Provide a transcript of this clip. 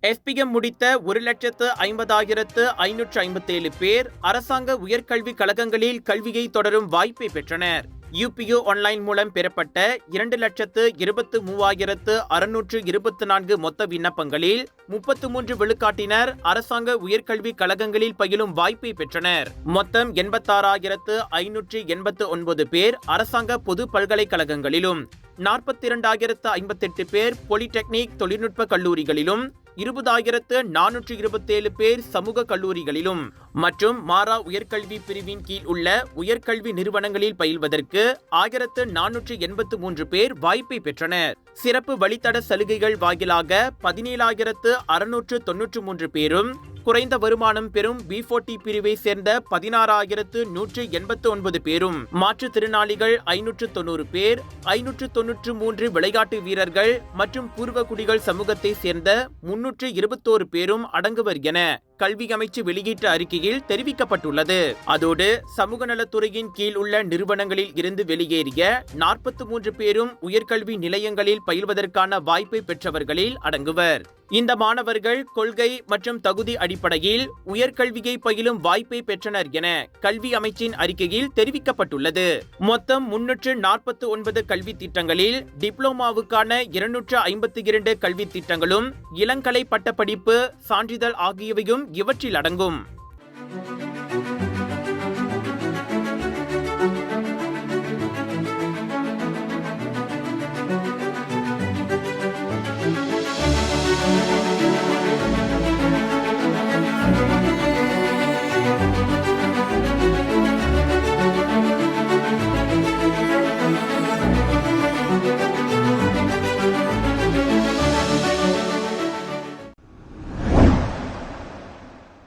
SPM முடித்த 1,50,557 பேர் அரசாங்க உயர்கல்விக் கழகங்களில் கல்வியை தொடரும் வாய்ப்பை பெற்றனர். UPU ஆன்லைன் மூலம் பெறப்பட்ட 2,23,624 மொத்த விண்ணப்பங்களில் 33 விழுக்காட்டினர் அரசாங்க உயர்கல்விக் கழகங்களில் பயிலும் வாய்ப்பை பெற்றனர். மொத்தம் 86,589 பேர் அரசாங்க பொது பல்கலைக்கழகங்களிலும் 42,058 பேர் பாலிடெக்னிக் தொழில்நுட்ப கல்லூரிகளிலும் 20,427 பேர் சமூக கல்லூரிகளிலும் மற்றும் மாரா உயர்கல்வி பிரிவின் கீழ் உள்ள உயர்கல்வி நிறுவனங்களில் பயில்வதற்கு 1,483 பேர் வாய்ப்பை பெற்றனர். சிறப்பு வழித்தட சலுகைகள் வாயிலாக 17,693 பேரும், குறைந்த வருமானம் பெறும் B40 பிரிவை சேர்ந்த 16,189 பேரும், மாற்றுத்திறனாளிகள் 590 பேர், 593 விளையாட்டு வீரர்கள் மற்றும் பூர்வகுடிகள் சமூகத்தை சேர்ந்த 321 பேரும் அடங்குவர் என கல்வி அமைச்சு வெளியிட்ட அறிக்கையில் தெரிவிக்கப்பட்டுள்ளது. அதோடு சமூக நலத்துறையின் கீழ் உள்ள நிறுவனங்களில் இருந்து வெளியேறிய 43 பேரும் உயர்கல்வி நிலையங்களில் பயில்வதற்கான வாய்ப்பை பெற்றவர்களில் அடங்குவர். இந்த மாணவர்கள் கொள்கை மற்றும் தகுதி அடிப்படையில் உயர்கல்வியை பயிலும் வாய்ப்பை பெற்றனர் என கல்வி அமைச்சின் அறிக்கையில் தெரிவிக்கப்பட்டுள்ளது. மொத்தம் 349 கல்வி திட்டங்களில் டிப்ளோமாவுக்கான 252 கல்வி திட்டங்களும், இளங்கலை பட்டப்படிப்பு, சான்றிதழ் ஆகியவையும் இவற்றில் அடங்கும்.